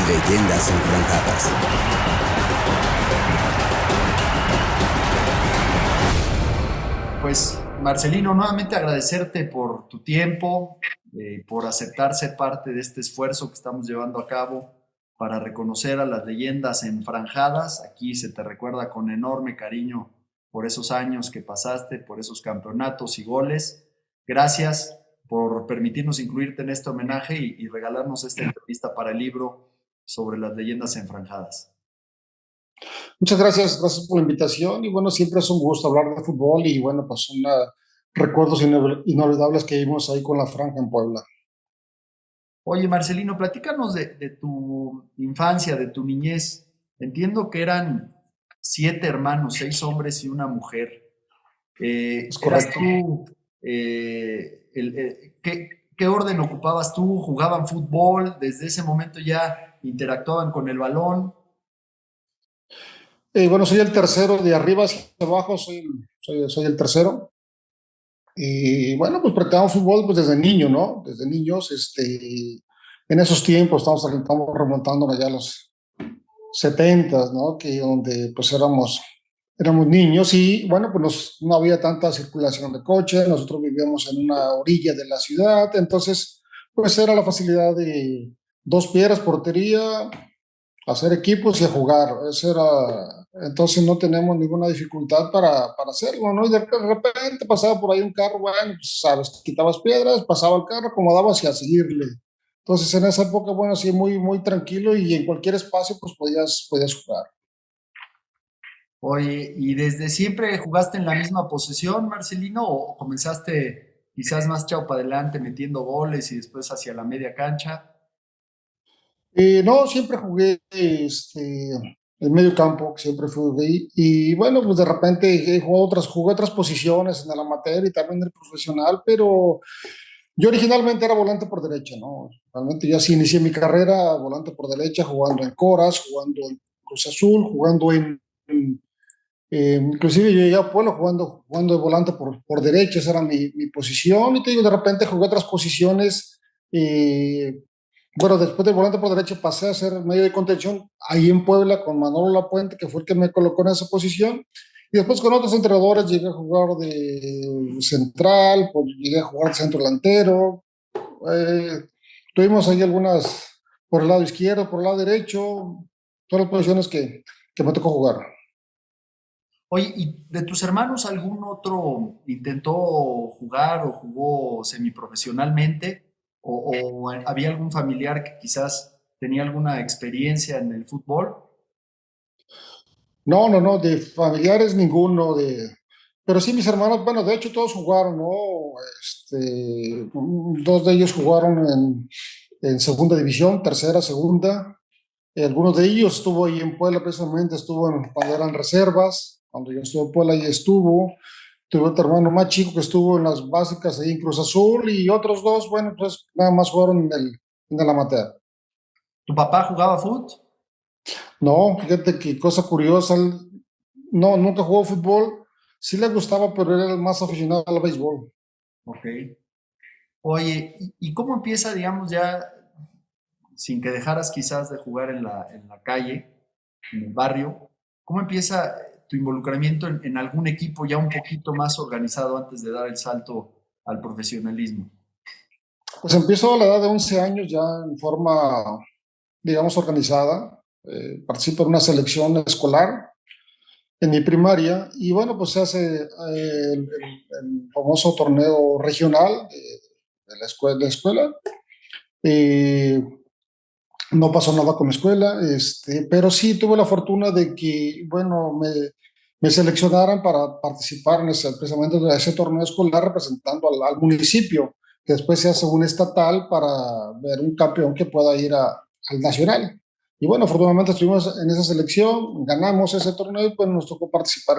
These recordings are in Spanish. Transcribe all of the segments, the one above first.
Leyendas enfrentadas. Pues Marcelino, nuevamente agradecerte por tu tiempo, por aceptar ser parte de este esfuerzo que estamos llevando a cabo para reconocer a las leyendas enfranjadas. Aquí se te recuerda con enorme cariño por esos años que pasaste, por esos campeonatos y goles. Gracias por permitirnos incluirte en este homenaje y regalarnos esta entrevista para el libro sobre las leyendas enfranjadas. Muchas gracias, gracias por la invitación y bueno, siempre es un gusto hablar de fútbol y bueno, pues son recuerdos inolvidables que vimos ahí con la Franja en Puebla. Oye, Marcelino, platícanos de tu infancia, de tu niñez. Entiendo que eran 7 hermanos, 6 hombres y una mujer. Es ¿Eras correcto. tú, qué orden ocupabas tú? ¿Jugaban fútbol? ¿Desde ese momento ya interactuaban con el balón? Bueno, soy el tercero de arriba hacia abajo, soy el tercero. Y bueno, pues practicamos fútbol pues desde niño, ¿no? Desde niños, en esos tiempos estamos remontándonos ya a los 70, ¿no? Que donde pues éramos niños y bueno, pues no había tanta circulación de coches, nosotros vivíamos en una orilla de la ciudad, entonces pues era la facilidad de dos piedras, portería, hacer equipos y a jugar. Eso era, entonces no tenemos ninguna dificultad para hacerlo, ¿no? Y de repente pasaba por ahí un carro, bueno, pues sabes, quitabas piedras, pasaba el carro, acomodabas y a seguirle. Entonces en esa época, bueno, sí, muy tranquilo y en cualquier espacio pues podías jugar. Oye, ¿y desde siempre jugaste en la misma posición, Marcelino, o comenzaste quizás más chao para adelante metiendo goles y después hacia la media cancha? No, siempre jugué en medio campo, siempre jugué ahí. Y bueno, pues de repente jugué otras posiciones en el amateur y también en el profesional, pero yo originalmente era volante por derecha, ¿no? Realmente yo así inicié mi carrera, volante por derecha, jugando en Coras, jugando en Cruz Azul, inclusive yo llegué a Puebla jugando de volante por derecha, esa era mi posición. Y te digo, de repente jugué otras posiciones. eh, bueno, después del volante por derecha pasé a ser medio de contención ahí en Puebla con Manolo Lapuente, que fue el que me colocó en esa posición. Y después con otros entrenadores llegué a jugar de central, pues llegué a jugar de centro delantero. Eh, Tuvimos ahí algunas por el lado izquierdo, por el lado derecho, todas las posiciones que me tocó jugar. Oye, ¿y de tus hermanos algún otro intentó jugar o jugó semiprofesionalmente? ¿O había algún familiar que quizás tenía alguna experiencia en el fútbol? No, de familiares ninguno, pero sí mis hermanos, bueno, de hecho todos jugaron, ¿no? Dos de ellos jugaron en segunda división, tercera, segunda. Algunos de ellos estuvo ahí en Puebla precisamente, cuando eran reservas, cuando yo estuve en Puebla y estuvo. Tuve otro hermano más chico que estuvo en las básicas ahí en Cruz Azul y otros dos, bueno, pues nada más jugaron en el amateur. ¿Tu papá jugaba fútbol? No, fíjate qué cosa curiosa, no, nunca jugó fútbol, sí le gustaba, pero era el más aficionado al béisbol. Ok. Oye, ¿y cómo empieza, digamos, ya, sin que dejaras quizás de jugar en la calle, en el barrio, cómo empieza tu involucramiento en algún equipo ya un poquito más organizado antes de dar el salto al profesionalismo? Pues empiezo a la edad de 11 años ya en forma, digamos, organizada. Participo en una selección escolar en mi primaria y bueno, pues se hace el famoso torneo regional de la escuela. Eh, no pasó nada con la escuela, pero sí tuve la fortuna de que, bueno, me seleccionaran para participar precisamente en ese torneo escolar representando al municipio, que después se hace un estatal para ver un campeón que pueda ir al nacional. Y bueno, afortunadamente estuvimos en esa selección, ganamos ese torneo y pues nos tocó participar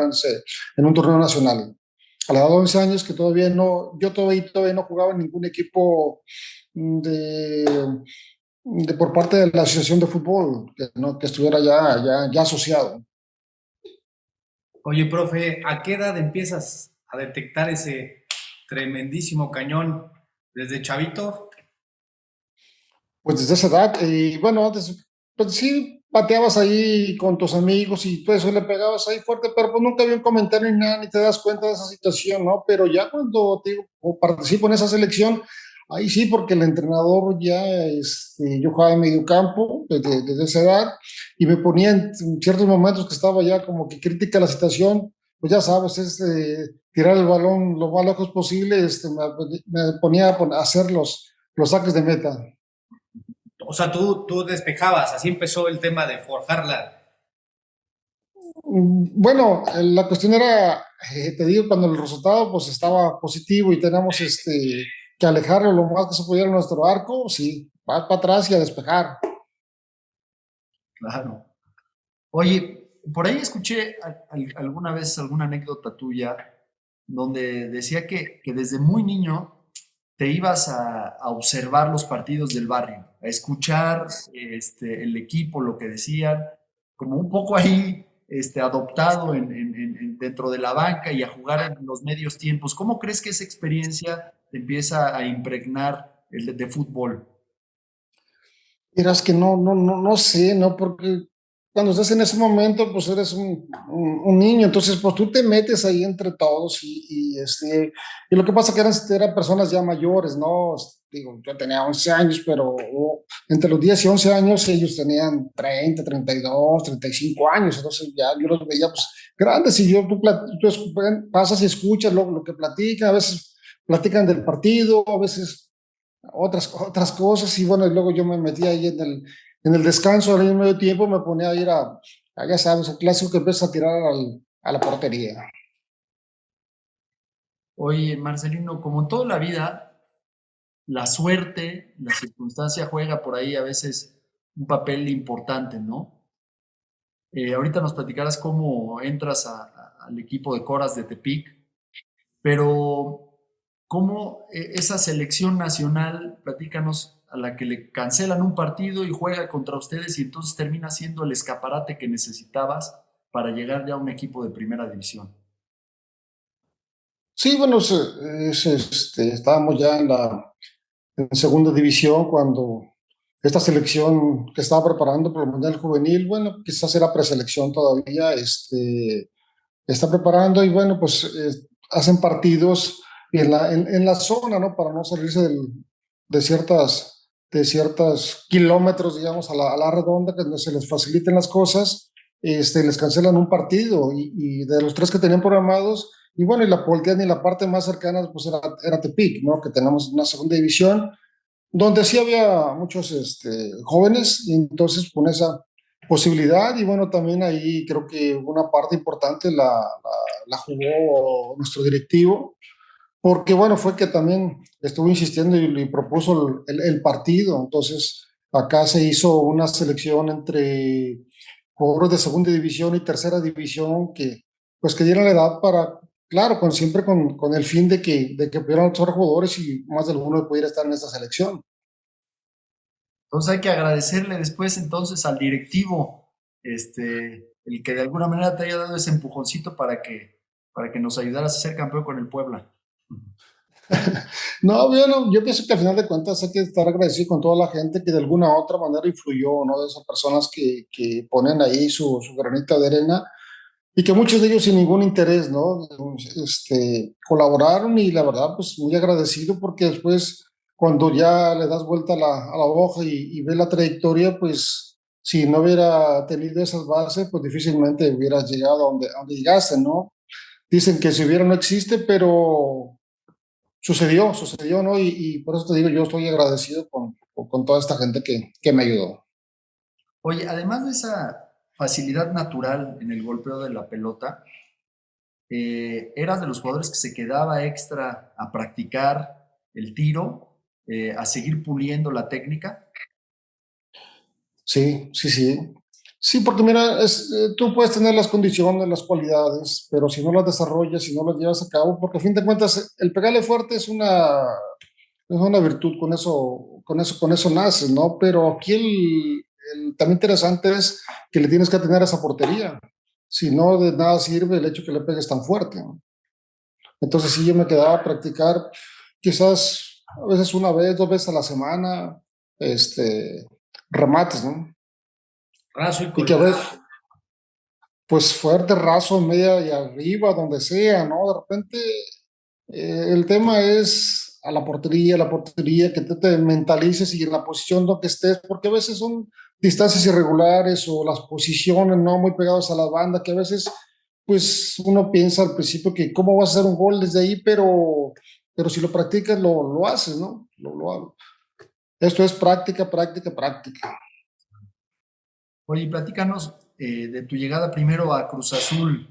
en un torneo nacional. A la edad de 11 años que yo todavía no jugaba en ningún equipo de por parte de la Asociación de Fútbol, que estuviera ya asociado. Oye, profe, ¿a qué edad empiezas a detectar ese tremendísimo cañón? ¿Desde chavito? Pues desde esa edad, y bueno, antes pues sí, pateabas ahí con tus amigos y pues le pegabas ahí fuerte, pero pues nunca había un comentario ni nada, ni te das cuenta de esa situación, ¿no? Pero ya cuando te digo, o participo en esa selección, ahí sí, porque el entrenador ya, yo jugaba en medio campo desde esa edad y me ponía en ciertos momentos que estaba ya como que crítica la situación, pues ya sabes, tirar el balón lo más lejos posible, me ponía a hacer los saques de meta. O sea, tú despejabas, así empezó el tema de forjarla. Bueno, la cuestión era, te digo, cuando el resultado pues estaba positivo y tenemos que alejarlo lo más que se pudiera de nuestro arco, sí, va para atrás y a despejar. Claro. Oye, por ahí escuché alguna vez alguna anécdota tuya donde decía que desde muy niño te ibas a observar los partidos del barrio, a escuchar el equipo, lo que decían, como un poco ahí adoptado dentro de la banca y a jugar en los medios tiempos. ¿Cómo crees que esa experiencia te empieza a impregnar el de fútbol? Miras que no sé, ¿no? Porque cuando estás en ese momento, pues eres un niño, entonces pues tú te metes ahí entre todos y lo que pasa que eran personas ya mayores, ¿no? Digo, yo tenía 11 años, pero entre los 10 y 11 años ellos tenían 32, 35 años, entonces ya yo los veía pues grandes y pasas y escuchas lo que platican, a veces platican del partido, a veces otras cosas y bueno, y luego yo me metí ahí en el descanso, al medio tiempo me ponía a ir ya sabes, el clásico que empieza a tirar a la portería. Oye, Marcelino, como en toda la vida, la suerte, la circunstancia juega por ahí a veces un papel importante, ¿no? Ahorita nos platicarás cómo entras al equipo de Coras de Tepic, pero cómo esa selección nacional, platícanos, a la que le cancelan un partido y juega contra ustedes y entonces termina siendo el escaparate que necesitabas para llegar ya a un equipo de primera división. Sí, bueno, estábamos ya en segunda división cuando esta selección que estaba preparando por el Mundial Juvenil, bueno, quizás era preselección todavía, está preparando y bueno, pues hacen partidos en la zona, ¿no? Para no salirse de ciertas kilómetros, digamos, a la redonda, que no se les faciliten las cosas, les cancelan un partido y de los tres que tenían programados, y bueno, y la voltean y la parte más cercana, pues era Tepic, ¿no? Que tenemos una segunda división donde sí había muchos jóvenes, y entonces con esa posibilidad, y bueno, también ahí creo que una parte importante la jugó nuestro directivo, porque bueno, fue que también estuvo insistiendo y propuso el partido, entonces acá se hizo una selección entre jugadores de segunda división y tercera división que pues que dieran la edad para, claro, siempre con el fin de que pudieran ser jugadores y más de alguno pudiera estar en esta selección. Entonces hay que agradecerle después entonces al directivo, el que de alguna manera te haya dado ese empujoncito para que nos ayudaras a ser campeón con el Puebla. No, yo pienso que al final de cuentas hay que estar agradecido con toda la gente que de alguna u otra manera influyó, ¿no? De esas personas que ponen ahí su granita de arena y que muchos de ellos sin ningún interés, ¿no? Colaboraron y la verdad, pues muy agradecido porque después, cuando ya le das vuelta a la hoja y ves la trayectoria, pues si no hubiera tenido esas bases, pues difícilmente hubieras llegado a donde llegaste, ¿no? Dicen que si hubiera no existe, pero sucedió, ¿no? Y por eso te digo, yo estoy agradecido con toda esta gente que me ayudó. Oye, además de esa facilidad natural en el golpeo de la pelota, eras de los jugadores que se quedaba extra a practicar el tiro, a seguir puliendo la técnica. Sí, sí, sí. Sí, porque mira, tú puedes tener las condiciones, las cualidades, pero si no las desarrollas, si no las llevas a cabo, porque a fin de cuentas el pegarle fuerte es una virtud, con eso naces, ¿no? Pero aquí el también interesante es que le tienes que tener esa portería. Si no, de nada sirve el hecho que le pegues tan fuerte, ¿no? Entonces sí, yo me quedaba a practicar quizás a veces una vez, dos veces a la semana, este, remates, ¿no? Raso y y que a veces, colorado. pues fuerte, raso, media y arriba, donde sea, ¿no? De repente el tema es a la portería, que te mentalices y en la posición donde estés, porque a veces son distancias irregulares o las posiciones no muy pegadas a la banda, que a veces pues uno piensa al principio que cómo vas a hacer un gol desde ahí, pero si lo practicas lo haces, ¿no? Lo hago. Esto es práctica, práctica, práctica. Oye, platícanos de tu llegada primero a Cruz Azul.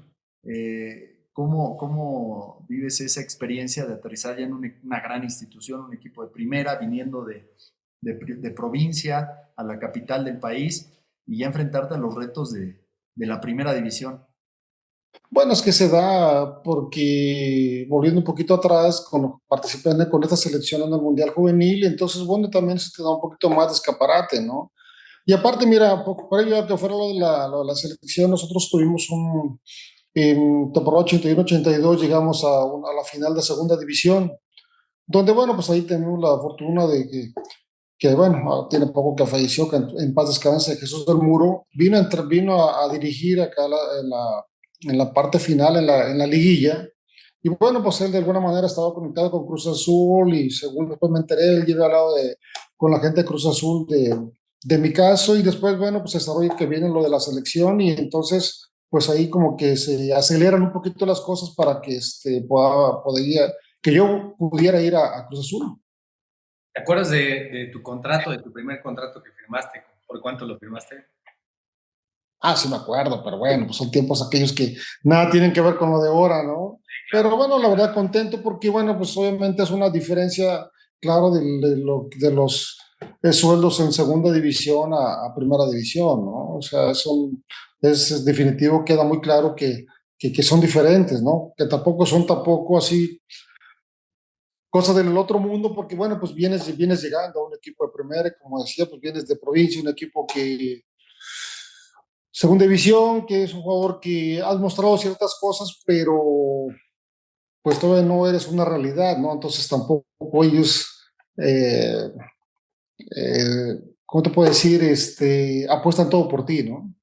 ¿Cómo vives esa experiencia de aterrizar ya en una gran institución, un equipo de primera, viniendo de provincia a la capital del país y ya enfrentarte a los retos de la primera división? Bueno, es que se da porque, volviendo un poquito atrás, cuando participé con esta selección en el Mundial Juvenil, entonces, bueno, también se te da un poquito más de escaparate, ¿no? Y aparte, mira, por ello que fuera lo de la selección, nosotros tuvimos en temporada 81-82, llegamos a la final de segunda división, donde, bueno, pues ahí tenemos la fortuna de que bueno, tiene poco que falleció, que en paz descanse, Jesús del Muro, vino a dirigir acá en la parte final, en la liguilla, y bueno, pues él de alguna manera estaba conectado con Cruz Azul, y según después me enteré, él llega al lado con la gente de Cruz Azul de mi caso, y después, bueno, pues se desarrolla que viene lo de la selección, y entonces, pues ahí como que se aceleran un poquito las cosas para que que yo pudiera ir a Cruz Azul. ¿Te acuerdas de tu contrato, de tu primer contrato que firmaste? ¿Por cuánto lo firmaste? Ah, sí me acuerdo, pero bueno, pues son tiempos aquellos que nada tienen que ver con lo de ahora, ¿no? Pero bueno, la verdad contento porque, bueno, pues obviamente es una diferencia, claro, de los sueldos en segunda división a primera división, ¿no? O sea, es definitivo, queda muy claro que son diferentes, ¿no? Que tampoco son tampoco así cosas del otro mundo, porque, bueno, pues vienes llegando a un equipo de primera, y como decía, pues vienes de provincia, un equipo que segunda división, que es un jugador que has mostrado ciertas cosas, pero pues todavía no eres una realidad, ¿no? Entonces tampoco ellos, eh, ¿cómo te puedo decir? Apuestan todo por ti, ¿no?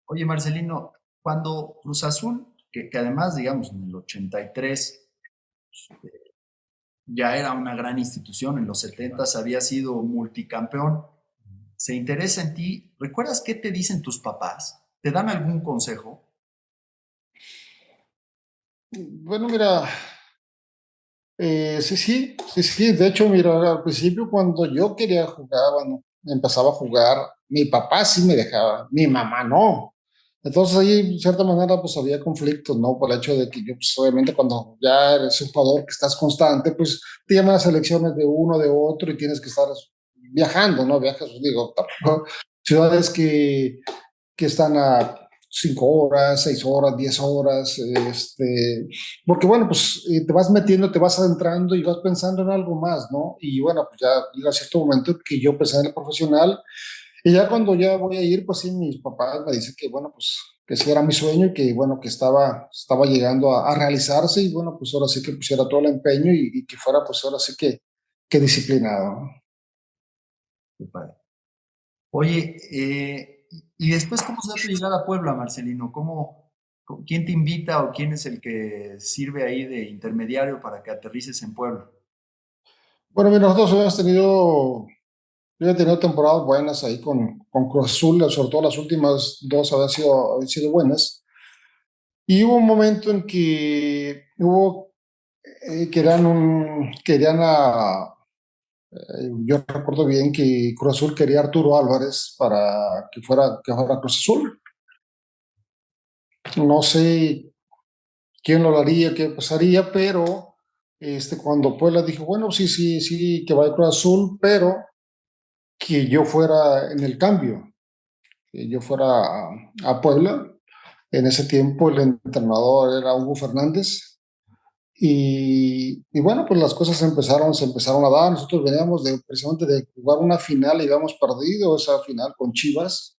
Oye, Marcelino, cuando Cruz Azul, que además, digamos, en el 83 ya era una gran institución, en los 70 había sido multicampeón, se interesa en ti, ¿recuerdas qué te dicen tus papás? ¿Te dan algún consejo? Bueno, mira, sí. De hecho, mira, al principio cuando yo quería jugar, bueno, empezaba a jugar, mi papá sí me dejaba, mi mamá no. Entonces ahí, de cierta manera, pues había conflictos, ¿no? Por el hecho de que yo, pues obviamente cuando ya eres un jugador que estás constante, pues te llaman a selecciones de uno, de otro y tienes que estar viajando, ¿no? Viajas, digo, tampoco, ciudades que están a 5 horas, 6 horas, 10 horas, porque bueno, pues te vas metiendo, te vas adentrando y vas pensando en algo más, ¿no? Y bueno, pues ya llega cierto momento que yo pensé en el profesional y ya cuando ya voy a ir, pues sí, mis papás me dicen que bueno, pues que sí era mi sueño y que bueno, que estaba llegando a realizarse y bueno, pues ahora sí que pusiera todo el empeño y que fuera pues ahora sí que disciplinado, ¿no? Qué padre. Oye, y después, ¿cómo se da tu llegada a Puebla, Marcelino? ¿Quién te invita o quién es el que sirve ahí de intermediario para que aterrices en Puebla? Bueno, mira, nosotros yo he tenido temporadas buenas ahí con Cruz Azul, sobre todo las últimas dos habían sido buenas. Y hubo un momento en que yo recuerdo bien que Cruz Azul quería a Arturo Álvarez para que fuera Cruz Azul. No sé quién lo haría, qué pasaría, pero cuando Puebla dijo, bueno, sí, que vaya Cruz Azul, pero que yo fuera en el cambio, que yo fuera a Puebla. En ese tiempo el entrenador era Hugo Fernández y bueno, pues las cosas se empezaron a dar. Nosotros veníamos precisamente de jugar una final y habíamos perdido esa final con Chivas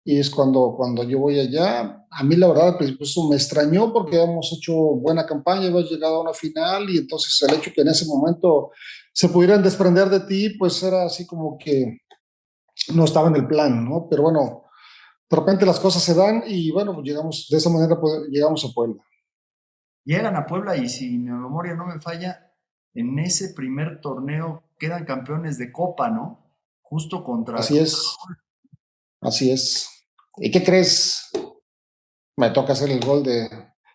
y es cuando yo voy allá. A mí la verdad al principio eso me extrañó porque habíamos hecho buena campaña, habíamos llegado a una final y entonces el hecho que en ese momento se pudieran desprender de ti, pues era así como que no estaba en el plan, ¿no? Pero bueno, de repente las cosas se dan y bueno, pues llegamos, de esa manera pues, llegamos a Puebla. Llegan a Puebla y si mi memoria no me falla, en ese primer torneo quedan campeones de Copa, ¿no? Justo contra Así Cruz. es, así es. ¿Y qué crees? Me toca hacer el gol de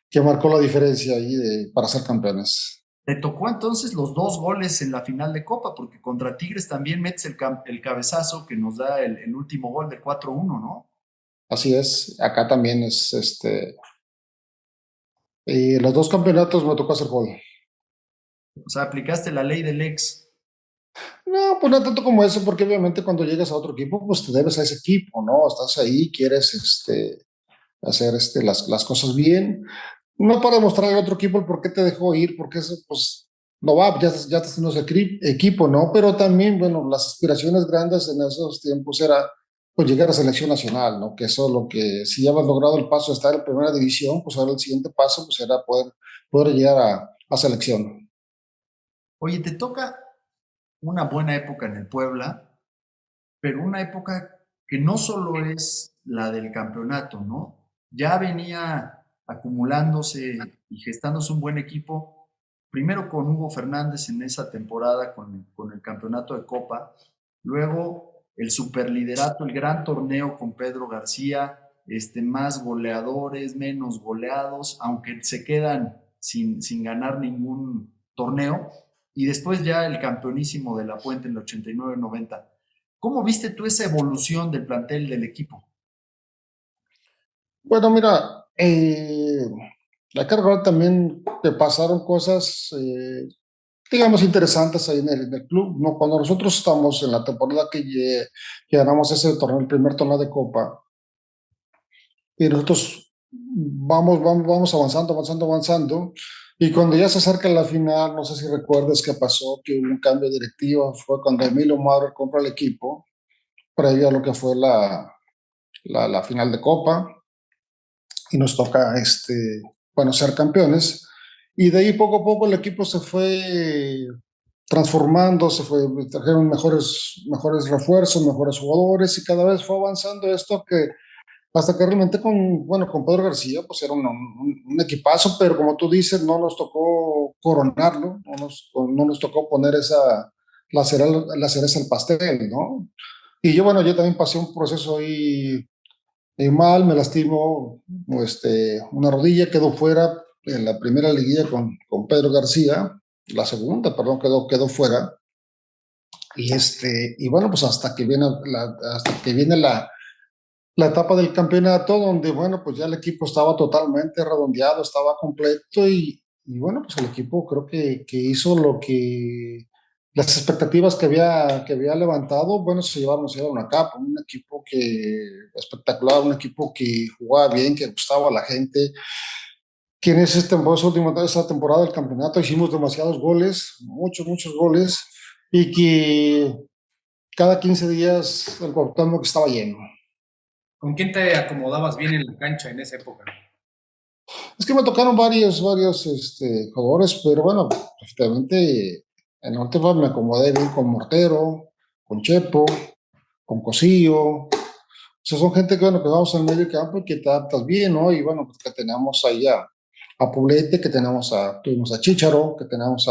que marcó la diferencia ahí para ser campeones. Te tocó entonces los dos goles en la final de Copa, porque contra Tigres también metes el cabezazo que nos da el último gol de 4-1, ¿no? Así es, acá también es y los dos campeonatos me tocó hacer gol. O sea, aplicaste la ley del ex. No, pues no tanto como eso, porque obviamente cuando llegas a otro equipo, pues te debes a ese equipo, ¿no? Estás ahí, quieres hacer las cosas bien. No para demostrarle al otro equipo el por qué te dejó ir, porque eso, pues, no va, ya estás en ese equipo, ¿no? Pero también, bueno, las aspiraciones grandes en esos tiempos era, pues, llegar a selección nacional, ¿no? Que eso lo que, si ya habías logrado el paso de estar en primera división, pues ahora el siguiente paso, pues, era poder llegar a selección. Oye, te toca una buena época en el Puebla, pero una época que no solo es la del campeonato, ¿no? Ya venía acumulándose y gestándose un buen equipo, primero con Hugo Fernández en esa temporada con el campeonato de Copa, luego el superliderato, el gran torneo con Pedro García, más goleadores, menos goleados, aunque se quedan sin ganar ningún torneo, y después ya el campeonísimo de La Puente en el 89-90. ¿Cómo viste tú esa evolución del plantel del equipo? Bueno, mira, la carga también te pasaron cosas, digamos, interesantes ahí en el club, ¿no? Cuando nosotros estamos en la temporada que ganamos ese torneo, el primer torneo de Copa, y nosotros vamos avanzando, avanzando, avanzando, y cuando ya se acerca la final, no sé si recuerdas qué pasó, que hubo un cambio directivo, fue cuando Emilio Maurer compra el equipo, previo a lo que fue la final de Copa, y nos toca, bueno, ser campeones. Y de ahí poco a poco el equipo se fue transformando, trajeron mejores refuerzos, mejores jugadores y cada vez fue avanzando esto que hasta que realmente bueno, con Pedro García pues era un equipazo, pero como tú dices, no nos tocó coronarlo, no nos tocó poner la cereza al pastel, ¿no? Y yo, bueno, yo también pasé un proceso ahí mal, me lastimó una rodilla, quedó fuera en la primera liguilla con Pedro García, la segunda, perdón, quedó fuera. Y bueno, pues hasta que viene la etapa del campeonato, donde, bueno, pues ya el equipo estaba totalmente redondeado, estaba completo y bueno, pues el equipo creo que hizo lo que las expectativas que había levantado, bueno, se llevaron a cabo. Un equipo espectacular, un equipo que jugaba bien, que gustaba a la gente, que en esa temporada del campeonato hicimos demasiados goles, muchos, muchos goles, y que cada 15 días el Cuauhtémoc estaba lleno. ¿Con quién te acomodabas bien en la cancha en esa época? Es que me tocaron varios jugadores, pero bueno, efectivamente en el último me acomodé bien con Mortero, con Chepo, con Cosillo. O sea, son gente que, bueno, que vamos al medio campo y que te adaptas bien, ¿no? Y bueno, pues que tenemos ahí a Poblete, tuvimos a Chícharo, que tenemos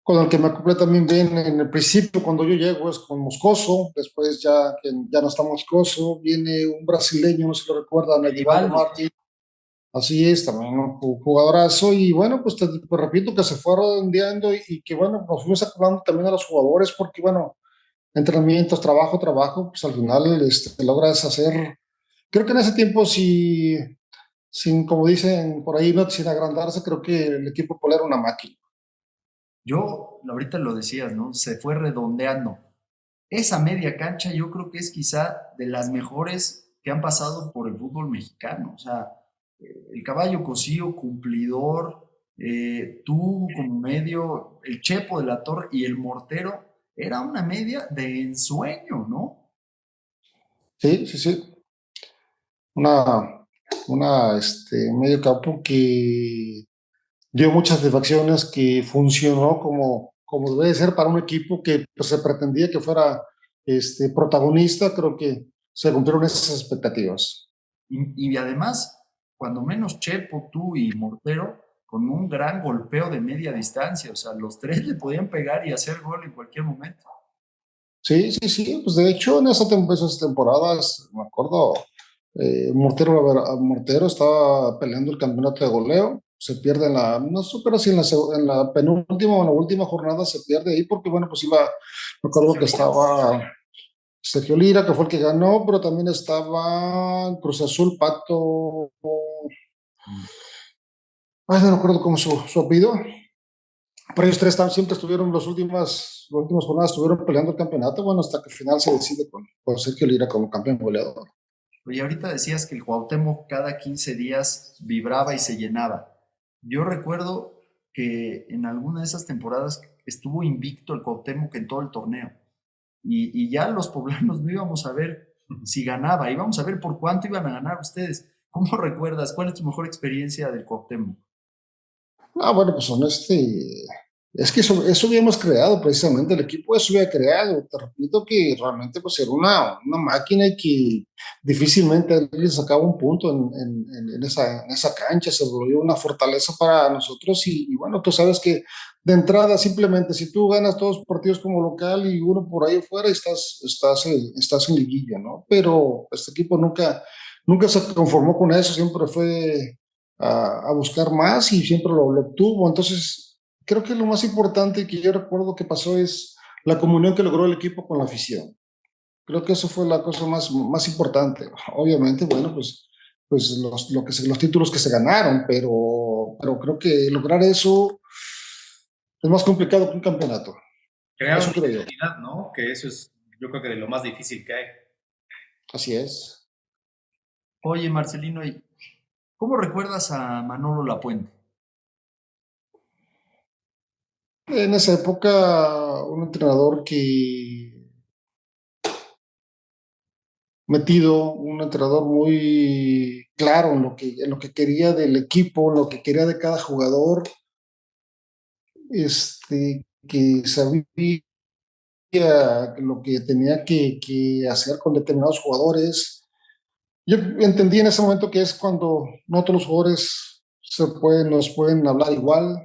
con el que me acoplé también bien en el principio, cuando yo llego, es con Moscoso. Después ya, que ya no está Moscoso, viene un brasileño, no sé si lo recuerdan, Edivaldo Edivaldo. Martins. Así es, también un jugadorazo y bueno, pues repito que se fue redondeando y que bueno, nos fuimos acordando también a los jugadores porque bueno, entrenamientos, trabajo, pues al final logras hacer, creo que en ese tiempo sin, como dicen por ahí, no, sin agrandarse, creo que el equipo Puebla era una máquina. Yo, ahorita lo decías, ¿no? Se fue redondeando. Esa media cancha yo creo que es quizá de las mejores que han pasado por el fútbol mexicano. O sea, el Caballo Cosío, cumplidor, tú como medio, el Chepo de la Torre y el Mortero, era una media de ensueño, ¿no? Sí, sí, sí, un medio campo que dio muchas satisfacciones, que funcionó como debe de ser para un equipo que pues, se pretendía que fuera protagonista, creo que se cumplieron esas expectativas. Y además, cuando menos Chepo, tú y Mortero, con un gran golpeo de media distancia, o sea, los tres le podían pegar y hacer gol en cualquier momento. Sí, sí, sí, pues de hecho en esas temporadas, me acuerdo, Mortero estaba peleando el campeonato de goleo, se pierde no sé, pero sí en la penúltima o en la última jornada se pierde ahí porque, bueno, pues me acuerdo que estaba Sergio Lira, que fue el que ganó, pero también estaba Cruz Azul, Pato, ay, no recuerdo cómo su apellido, pero ellos tres siempre estuvieron las últimas jornadas estuvieron peleando el campeonato, bueno, hasta que al final se decide con Sergio Lira como campeón goleador. Oye, ahorita decías que el Cuauhtémoc cada 15 días vibraba y se llenaba. Yo recuerdo que en alguna de esas temporadas estuvo invicto el Cuauhtémoc en todo el torneo. Y ya los poblanos no íbamos a ver si ganaba, íbamos a ver por cuánto iban a ganar ustedes. ¿Cómo recuerdas? ¿Cuál es tu mejor experiencia del Cuauhtémoc? Ah, bueno, pues son es que eso habíamos creado precisamente, el equipo eso había creado, te repito que realmente pues era una máquina y que difícilmente le sacaba un punto en esa cancha, se volvió una fortaleza para nosotros y bueno, tú sabes que de entrada simplemente si tú ganas todos los partidos como local y uno por ahí afuera estás en liguilla, ¿no? Pero este equipo nunca se conformó con eso, siempre fue a buscar más y siempre lo obtuvo. Entonces, creo que lo más importante que yo recuerdo que pasó es la comunión que logró el equipo con la afición. Creo que eso fue la cosa más importante. Obviamente, bueno, pues los títulos que se ganaron, pero creo que lograr eso es más complicado que un campeonato. Crearon Eso creo yo. identidad, ¿no? Que eso es, yo creo que de lo más difícil que hay. Así es. Oye, Marcelino, ¿y cómo recuerdas a Manolo Lapuente? En esa época, un entrenador que metido, un entrenador muy claro en lo que quería del equipo, en lo que quería de cada jugador, que sabía lo que tenía que hacer con determinados jugadores. Yo entendí en ese momento que es cuando no todos los jugadores nos pueden hablar igual,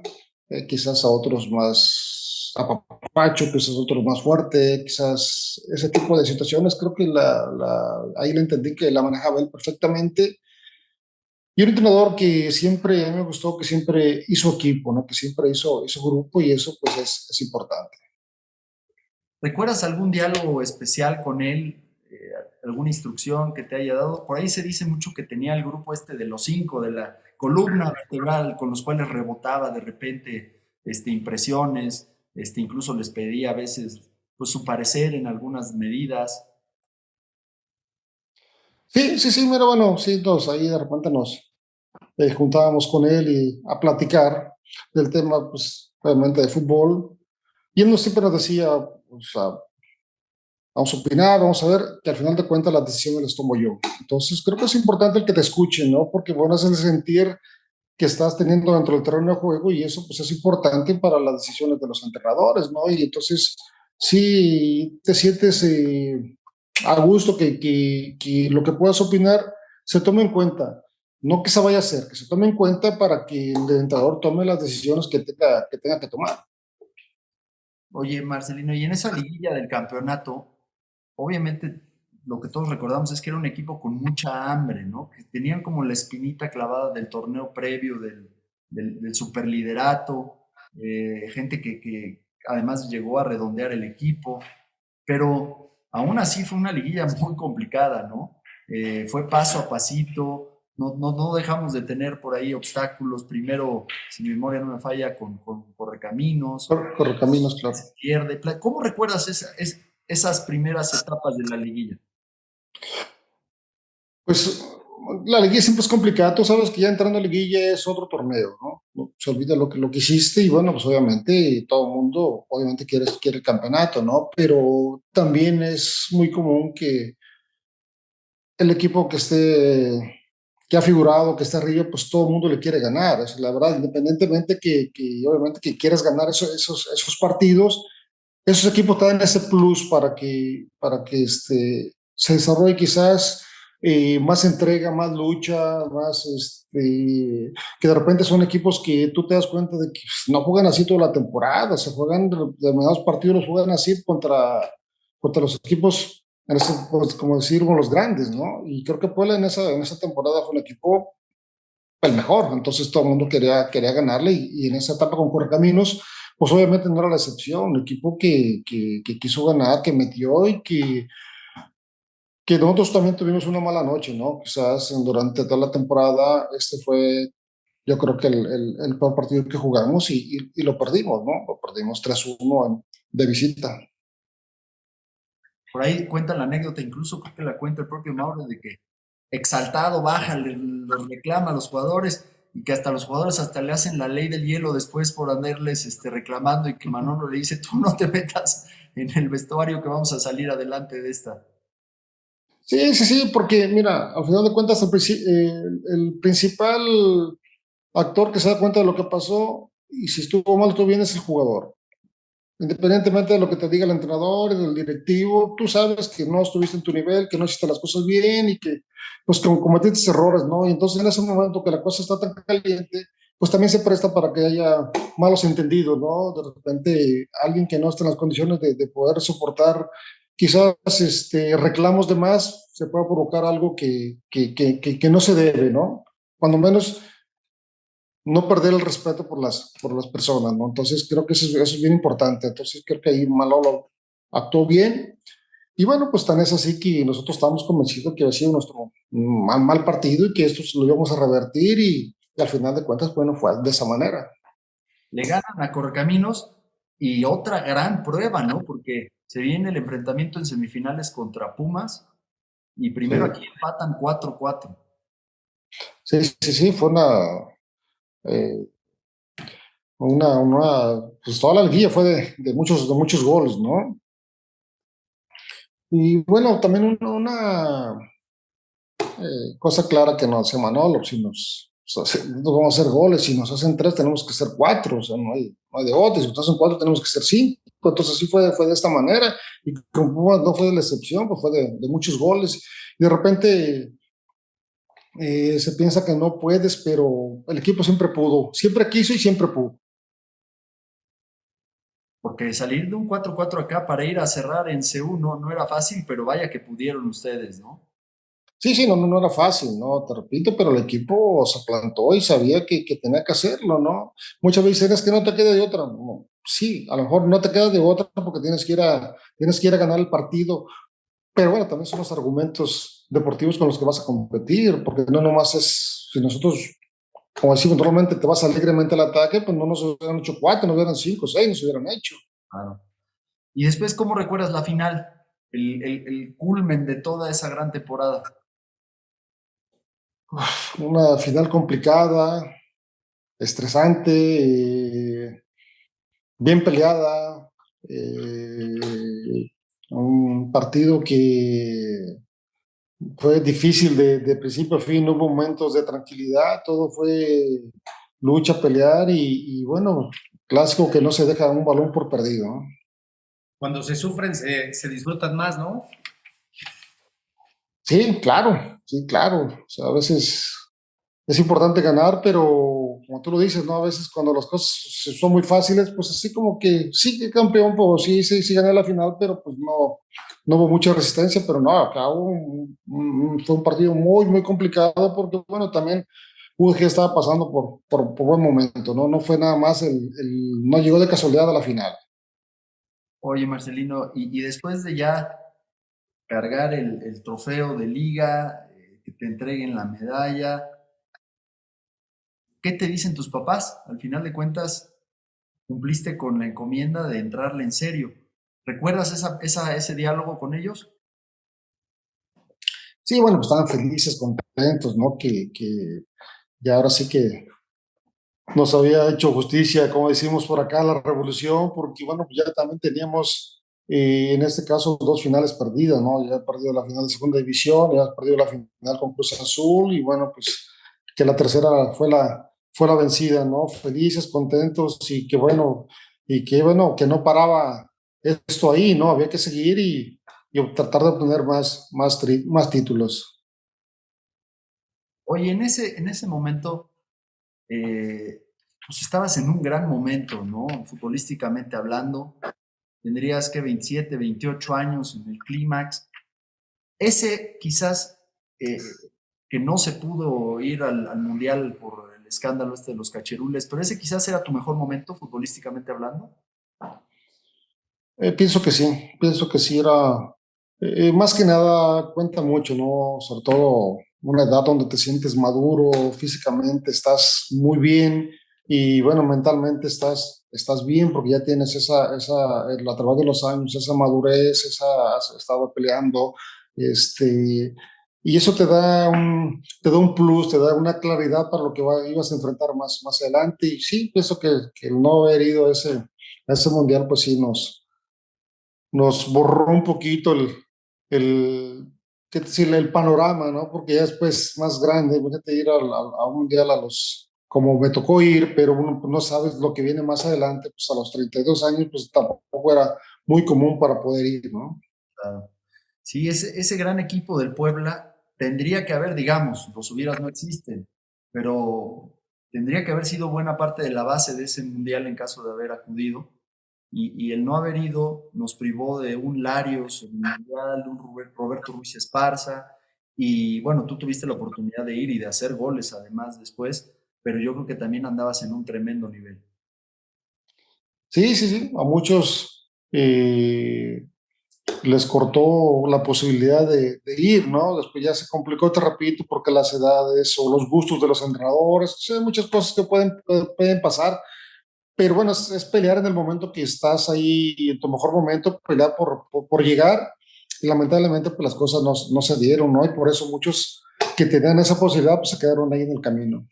quizás a otros más apapacho, quizás a otros más fuerte, quizás ese tipo de situaciones, creo que ahí le entendí que la manejaba él perfectamente. Y un entrenador que siempre, a mí me gustó, que siempre hizo equipo, ¿no? Que siempre hizo grupo y eso pues es importante. ¿Recuerdas algún diálogo especial con él? ¿Alguna instrucción que te haya dado? Por ahí se dice mucho que tenía el grupo este de los cinco, de la columna vertebral, con los cuales rebotaba de repente impresiones, incluso les pedía a veces pues, su parecer en algunas medidas. Sí, sí, sí, mira, bueno, sí, ahí de repente nos juntábamos con él y a platicar del tema, pues, obviamente de fútbol. Y él siempre nos decía, o sea, vamos a opinar, vamos a ver, que al final de cuentas las decisiones las tomo yo. Entonces, creo que es importante el que te escuchen, ¿no? Porque bueno, es el sentir que estás teniendo dentro del terreno de juego y eso, pues, es importante para las decisiones de los entrenadores, ¿no? Y entonces, sí, te sientes a gusto que lo que puedas opinar se tome en cuenta. No que se vaya a hacer, que se tome en cuenta para que el entrenador tome las decisiones que tenga que tomar. Oye, Marcelino, y en esa liguilla del campeonato, obviamente lo que todos recordamos es que era un equipo con mucha hambre, ¿no? Que tenían como la espinita clavada del torneo previo, del superliderato, gente que además llegó a redondear el equipo, pero aún así fue una liguilla muy complicada, ¿no? Fue paso a pasito, no dejamos de tener por ahí obstáculos, primero, si mi memoria no me falla, con Correcaminos, Correcaminos, claro. se pierde. ¿Cómo recuerdas esas primeras etapas de la liguilla? Pues la liguilla siempre es complicada, tú sabes que ya entrando a liguilla es otro torneo, ¿no? Se olvida lo que hiciste y bueno, pues obviamente todo el mundo obviamente quiere el campeonato, ¿no? Pero también es muy común que el equipo que ha figurado, que está arriba, pues todo el mundo le quiere ganar, es la verdad, independientemente que obviamente que quieras ganar esos partidos, esos equipos te dan ese plus para que se desarrolle quizás más entrega, más lucha, más que de repente son equipos que tú te das cuenta de que pues, no juegan así toda la temporada, se juegan determinados partidos, los juegan así contra los equipos, pues, como decir, con los grandes, ¿no? Y creo que Puebla en esa temporada fue un equipo el mejor, entonces todo el mundo quería ganarle y en esa etapa con Correcaminos, pues obviamente no era la excepción, un equipo que quiso ganar, que metió y que nosotros también tuvimos una mala noche, ¿no? Quizás durante toda la temporada este fue, yo creo que el peor partido que jugamos y lo perdimos, ¿no? Lo perdimos 3-1 de visita. Por ahí cuenta la anécdota, incluso creo que la cuenta el propio Mauro, de que exaltado baja, los reclama a los jugadores y que hasta los jugadores hasta le hacen la ley del hielo después por andarles reclamando y que Manolo le dice, tú no te metas en el vestuario que vamos a salir adelante de esta. Sí, sí, sí, porque mira, al final de cuentas el principal actor que se da cuenta de lo que pasó y si estuvo mal o estuvo bien es el jugador. Independientemente de lo que te diga el entrenador, el directivo, tú sabes que no estuviste en tu nivel, que no hiciste las cosas bien y que pues que cometiste errores, ¿no? Y entonces en ese momento que la cosa está tan caliente, pues también se presta para que haya malos entendidos, ¿no? De repente alguien que no está en las condiciones de poder soportar quizás reclamos de más, se puede provocar algo que no se debe, ¿no? Cuando menos no perder el respeto por las personas, ¿no? Entonces creo que eso es bien importante. Entonces creo que ahí Manolo actuó bien. Y bueno, pues tan es así que nosotros estábamos convencidos que había sido nuestro mal partido y que esto lo íbamos a revertir y al final de cuentas, bueno, fue de esa manera. Le ganan a Correcaminos y otra gran prueba, ¿no? Porque se viene el enfrentamiento en semifinales contra Pumas y Sí, primero aquí empatan 4-4. sí, sí, sí, fue eh, pues toda la liguilla fue de muchos goles, ¿no? Y bueno, también cosa clara que no hace Manolo, si nos vamos a hacer goles, si nos hacen tres tenemos que hacer cuatro, o sea, no hay de otra, si nos hacen cuatro tenemos que hacer cinco, entonces sí fue de esta manera, y como no fue de la excepción, pues fue de muchos goles, y de repente se piensa que no puedes, pero el equipo siempre pudo, siempre quiso y siempre pudo. Porque salir de un 4-4 acá para ir a cerrar en C1 no era fácil, pero vaya que pudieron ustedes, ¿no? Sí, sí, no era fácil, ¿no? Te repito, pero el equipo se plantó y sabía que tenía que hacerlo, ¿no? Muchas veces es que no te queda de otra. No, sí, a lo mejor no te queda de otra porque tienes que ir a ganar el partido, pero bueno, también son los argumentos deportivos con los que vas a competir, porque no nomás es, si nosotros, como decimos, normalmente te vas alegremente al ataque, pues no nos hubieran hecho cuatro, nos hubieran cinco, seis, nos hubieran hecho. Claro. Y después, ¿cómo recuerdas la final? El culmen de toda esa gran temporada. Una final complicada, estresante, bien peleada, un partido que fue difícil de principio a fin, no hubo momentos de tranquilidad, todo fue lucha, pelear y bueno, clásico que no se deja un balón por perdido, ¿no? Cuando se sufren se disfrutan más, ¿no? Sí, claro, o sea, a veces es importante ganar, pero como tú lo dices, ¿no? A veces cuando las cosas son muy fáciles, pues así como que sí, que campeón, pues sí, sí, sí gané la final, pero pues no hubo mucha resistencia, pero no, acá fue un partido muy, muy complicado porque, bueno, también UG estaba pasando por buen momento, ¿no? No fue nada más no llegó de casualidad a la final. Oye, Marcelino, y después de ya cargar el trofeo de liga, que te entreguen la medalla, ¿qué te dicen tus papás? Al final de cuentas, cumpliste con la encomienda de entrarle en serio. ¿Recuerdas ese diálogo con ellos? Sí, bueno, pues estaban felices, contentos, ¿no? Que ya ahora sí que nos había hecho justicia, como decimos por acá, la revolución, porque bueno, pues ya también teníamos en este caso dos finales perdidas, ¿no? Ya he perdido la final de segunda división, ya he perdido la final con Cruz Azul y bueno, pues que la tercera fue la vencida, ¿no? Felices, contentos y que bueno, que no paraba esto ahí, ¿no? Había que seguir y tratar de obtener más títulos. Oye, en ese momento, pues estabas en un gran momento, ¿no? Futbolísticamente hablando, tendrías que 27, 28 años en el clímax. Ese quizás eh, que no se pudo ir al Mundial por el escándalo este de los cacherules, pero ese quizás era tu mejor momento futbolísticamente hablando. Pienso que sí era, más que nada cuenta mucho, ¿no? Sobre todo una edad donde te sientes maduro, físicamente estás muy bien y bueno, mentalmente estás bien porque ya tienes a través de los años, esa madurez, has estado peleando, este, y eso te da un plus, te da una claridad para lo que ibas a enfrentar más adelante y sí, pienso que el no haber ido a ese mundial, pues sí nos borró un poquito ¿qué decirle? El panorama, ¿no? Porque ya después más grande, imagínate ir a un mundial como me tocó ir, pero uno pues, no sabes lo que viene más adelante, pues a los 32 años, pues tampoco era muy común para poder ir, ¿no? Claro. Sí, ese gran equipo del Puebla tendría que haber, digamos, los hubieras no existen, pero tendría que haber sido buena parte de la base de ese mundial en caso de haber acudido. Y el no haber ido nos privó de un Larios en el mundial, de un Roberto Ruiz Esparza. Y bueno, tú tuviste la oportunidad de ir y de hacer goles además después, pero yo creo que también andabas en un tremendo nivel. Sí, sí, sí, a muchos les cortó la posibilidad de ir, ¿no? Después ya se complicó, te repito, porque las edades o los gustos de los entrenadores, o sea, hay muchas cosas que pueden pasar. Pero bueno, es pelear en el momento que estás ahí, en tu mejor momento, pelear por llegar. Y lamentablemente, pues las cosas no se dieron, ¿no? Y por eso muchos que tenían esa posibilidad, pues se quedaron ahí en el camino.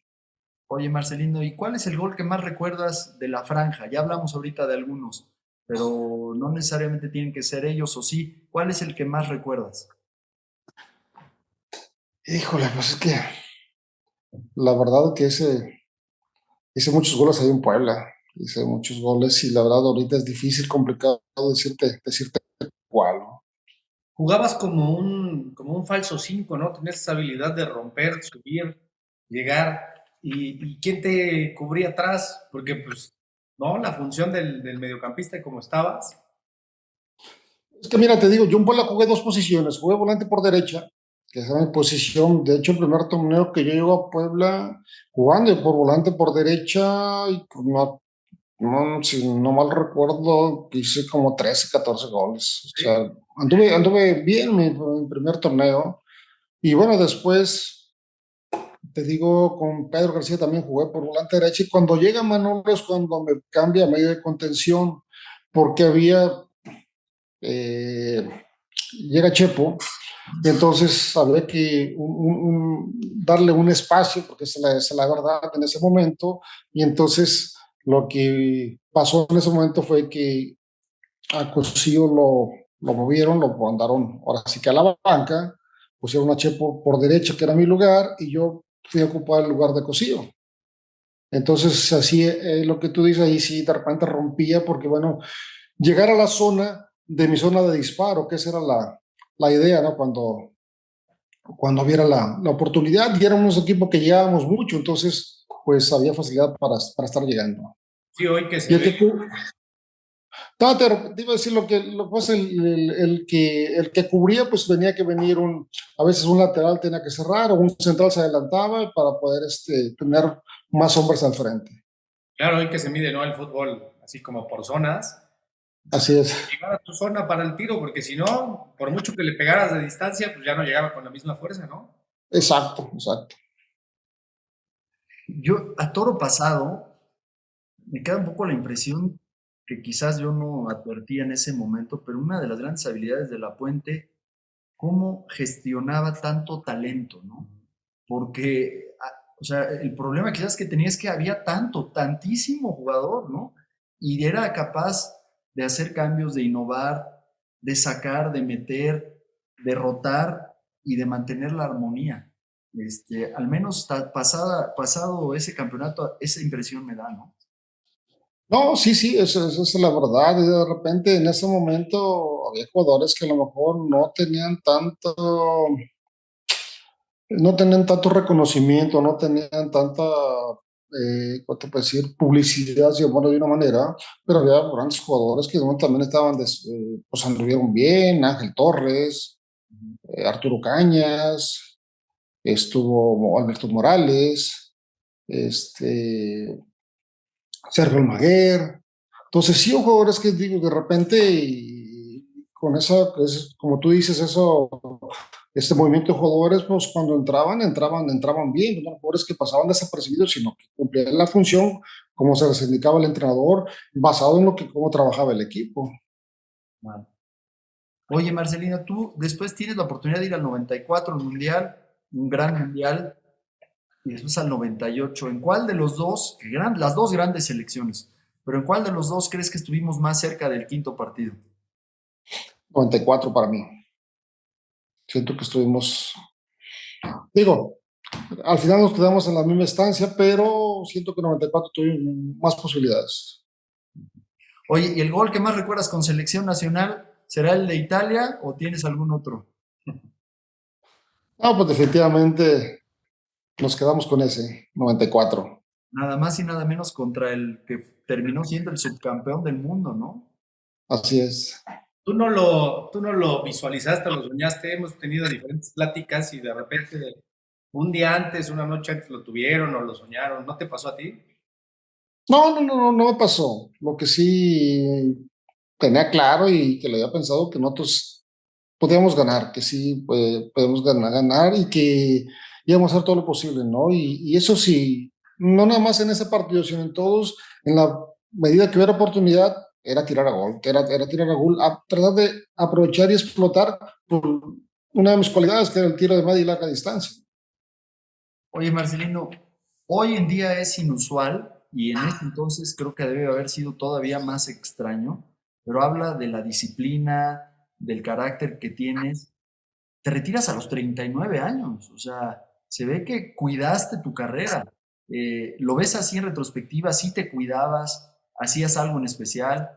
Oye, Marcelino, ¿y cuál es el gol que más recuerdas de la franja? Ya hablamos ahorita de algunos, pero no necesariamente tienen que ser ellos o sí. ¿Cuál es el que más recuerdas? Híjole, pues es que la verdad que hice muchos goles ahí en Puebla. Hice muchos goles y la verdad ahorita es difícil, complicado decirte cuál, ¿no? Jugabas como un falso 5, ¿no? Tenías esa habilidad de romper, subir, llegar. ¿Y quién te cubría atrás? Porque, pues, ¿no? La función del mediocampista, como estabas. Es que mira, te digo, yo en Puebla jugué dos posiciones. Jugué volante por derecha, que esa es mi posición. De hecho, el primer torneo que yo llego a Puebla jugando por volante por derecha, y pues si no mal recuerdo, hice como 13 14 goles. O Sí. sea, anduve bien mi primer torneo. Y bueno, después, te digo, con Pedro García también jugué por volante derecha. Y cuando llega Manolo es cuando me cambia a medio de contención, porque eh, llega Chepo. Y entonces había que darle un espacio, porque es la verdad en ese momento. Y entonces lo que pasó en ese momento fue que a Cosío lo movieron, lo mandaron ahora sí que a la banca, pusieron a Chepo por derecha, que era mi lugar, y yo fui a ocupar el lugar de Cosío. Entonces, así lo que tú dices ahí, sí, de repente rompía, porque bueno, llegar a la zona de mi zona de disparo, que esa era la idea, ¿no? Cuando hubiera la oportunidad y éramos un equipo que llegábamos mucho, entonces pues había facilidad para estar llegando. Sí, hoy que Y se el ve. que, no, te iba a decir lo que pasa, el que cubría, pues tenía que venir a veces un lateral tenía que cerrar o un central se adelantaba para poder tener más hombres al frente. Claro, hoy que se mide, ¿no? El fútbol, así como por zonas. Así es. Llegar a tu zona para el tiro, porque si no, por mucho que le pegaras de distancia, pues ya no llegaba con la misma fuerza, ¿no? Exacto, exacto. Yo, a toro pasado, me queda un poco la impresión que quizás yo no advertía en ese momento, pero una de las grandes habilidades de La Puente, cómo gestionaba tanto talento, ¿no? Porque, o sea, el problema quizás que tenía es que había tantísimo jugador, ¿no? Y era capaz de hacer cambios, de innovar, de sacar, de meter, de rotar y de mantener la armonía. Al menos pasado ese campeonato, esa impresión me da, ¿no? No, sí, sí, eso es la verdad. Y de repente en ese momento había jugadores que a lo mejor no tenían tanto reconocimiento, no tenían tanta, ¿cómo te puedo decir? Publicidad, si bueno, de una manera, pero había grandes jugadores que bueno, también pues anduvieron bien, Ángel Torres, Arturo Cañas, estuvo Alberto Morales, este, Sergio Almaguer. Entonces, sí, hubo jugadores que digo, de repente, y con como tú dices, este movimiento de jugadores, pues cuando entraban bien, no jugadores que pasaban desapercibidos, sino que cumplían la función, como se les indicaba el entrenador, basado en cómo trabajaba el equipo. Bueno. Oye, Marcelino, tú después tienes la oportunidad de ir al 94, el Mundial, un gran Mundial, y después al 98. ¿En cuál de los dos, las dos grandes selecciones, pero en cuál de los dos crees que estuvimos más cerca del quinto partido? 94 para mí. Siento que estuvimos, digo, al final nos quedamos en la misma estancia, pero siento que 94 tuvimos más posibilidades. Oye, ¿y el gol que más recuerdas con selección nacional será el de Italia o tienes algún otro? No, pues definitivamente nos quedamos con ese 94. Nada más y nada menos contra el que terminó siendo el subcampeón del mundo, ¿no? Así es. Tú no lo visualizaste, lo soñaste, hemos tenido diferentes pláticas y de repente un día antes, una noche antes lo tuvieron o lo soñaron, ¿no te pasó a ti? No me pasó. Lo que sí tenía claro y que lo había pensado que nosotros podíamos ganar, que sí podemos ganar y que íbamos a hacer todo lo posible, ¿no? Y eso sí, no nada más en ese partido, sino en todos, en la medida que hubiera oportunidad, era tirar a gol, era tirar a gol, a tratar de aprovechar y explotar por una de mis cualidades, que era el tiro de media y larga distancia. Oye, Marcelino, hoy en día es inusual y en ese entonces creo que debe haber sido todavía más extraño, pero habla de la disciplina, del carácter que tienes. Te retiras a los 39 años, o sea, se ve que cuidaste tu carrera. ¿Lo ves así en retrospectiva? ¿Sí te cuidabas? ¿Hacías algo en especial?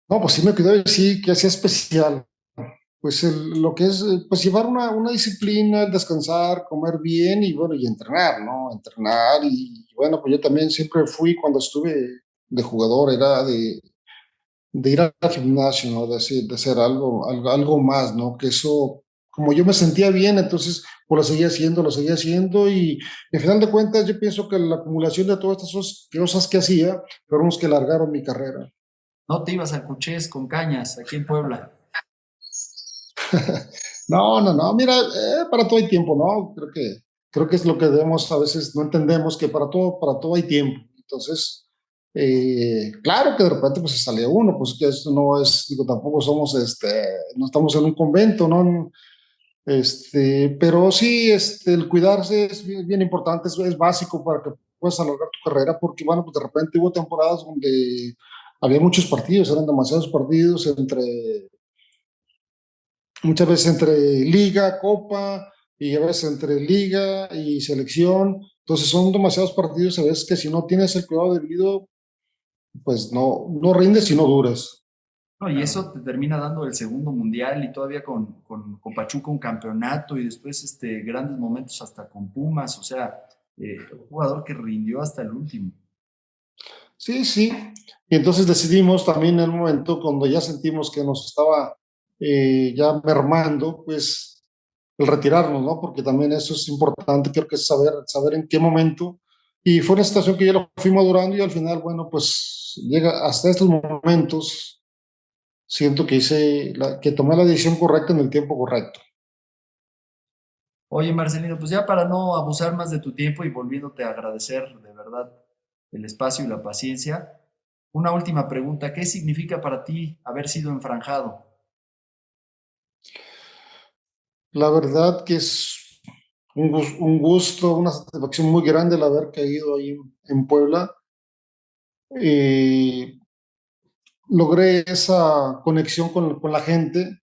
No, pues sí me cuidaba y sí que hacía especial. Pues lo que es, pues llevar una disciplina, descansar, comer bien y bueno, y entrenar, ¿no? Entrenar y bueno, pues yo también siempre fui cuando estuve de jugador, era de ir al gimnasio, ¿no? De hacer algo más, ¿no? Que eso, como yo me sentía bien, entonces pues lo seguía haciendo y al final de cuentas yo pienso que la acumulación de todas estas cosas que hacía fueron los que largaron mi carrera. ¿No te ibas al Cuchés con cañas aquí en Puebla? No, mira, para todo hay tiempo, ¿no? Creo que es lo que debemos, a veces no entendemos que para todo hay tiempo. Entonces, claro que de repente pues se sale uno, pues que esto no es, digo, tampoco somos, no estamos en un convento, ¿no? Pero sí, el cuidarse es bien importante, es básico para que puedas alargar tu carrera, porque bueno, pues de repente hubo temporadas donde había muchos partidos, eran demasiados partidos muchas veces entre liga, copa y a veces entre liga y selección. Entonces son demasiados partidos a veces que si no tienes el cuidado debido, pues no rindes y no duras. No, y eso te termina dando el segundo mundial y todavía con Pachuca un campeonato y después grandes momentos hasta con Pumas, o sea, un jugador que rindió hasta el último. Sí, sí. Y entonces decidimos también en el momento cuando ya sentimos que nos estaba ya mermando, pues el retirarnos, ¿no? Porque también eso es importante, creo que es saber en qué momento. Y fue una situación que ya lo fui madurando y al final, bueno, pues llega hasta estos momentos. Siento que que tomé la decisión correcta en el tiempo correcto. Oye, Marcelino, pues ya para no abusar más de tu tiempo y volviéndote a agradecer de verdad el espacio y la paciencia, una última pregunta, ¿qué significa para ti haber sido enfranjado? La verdad que es un gusto, una satisfacción muy grande el haber caído ahí en Puebla. Eh, Logré esa conexión con la gente,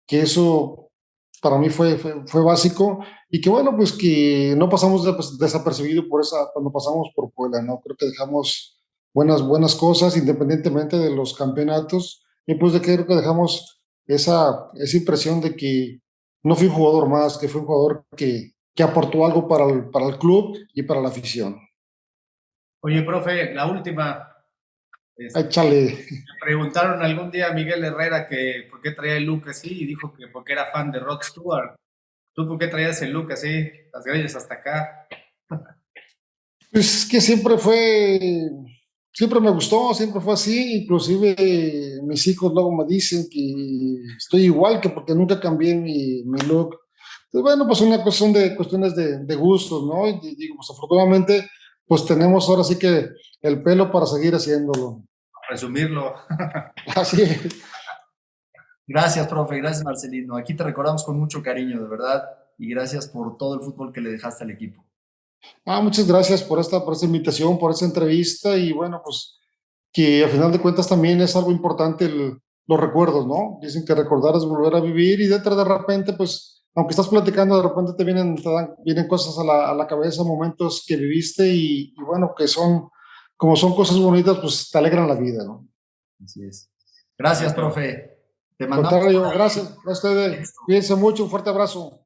que eso para mí fue básico y que bueno, pues que no pasamos desapercibido por cuando pasamos por Puebla, ¿no? Creo que dejamos buenas cosas independientemente de los campeonatos y pues de que creo que dejamos esa impresión de que no fui un jugador más, que fue un jugador que aportó algo para el club y para la afición. Oye, profe, la última. Échale. Me preguntaron algún día a Miguel Herrera que por qué traía el look así y dijo que porque era fan de Rod Stewart. ¿Tú por qué traías el look así, las greñas hasta acá? Pues que siempre me gustó, siempre fue así, inclusive mis hijos luego me dicen que estoy igual, que porque nunca cambié mi look. Entonces, bueno, pues una cuestiones de gustos, ¿no? Y digo, pues afortunadamente, pues tenemos ahora sí que el pelo para seguir haciéndolo. Resumirlo. Así es. Gracias, profe, gracias, Marcelino. Aquí te recordamos con mucho cariño, de verdad, y gracias por todo el fútbol que le dejaste al equipo. Muchas gracias por esta invitación, por esta entrevista y bueno, pues que al final de cuentas también es algo importante los recuerdos, ¿no? Dicen que recordar es volver a vivir y de repente, pues, aunque estás platicando, de repente vienen cosas a la cabeza, momentos que viviste y bueno, como son cosas bonitas, pues te alegran la vida, ¿no? Así es. Gracias, profe. Te Al mandamos contrario, un gracias a ustedes. abrazo. Cuídense mucho, un fuerte abrazo.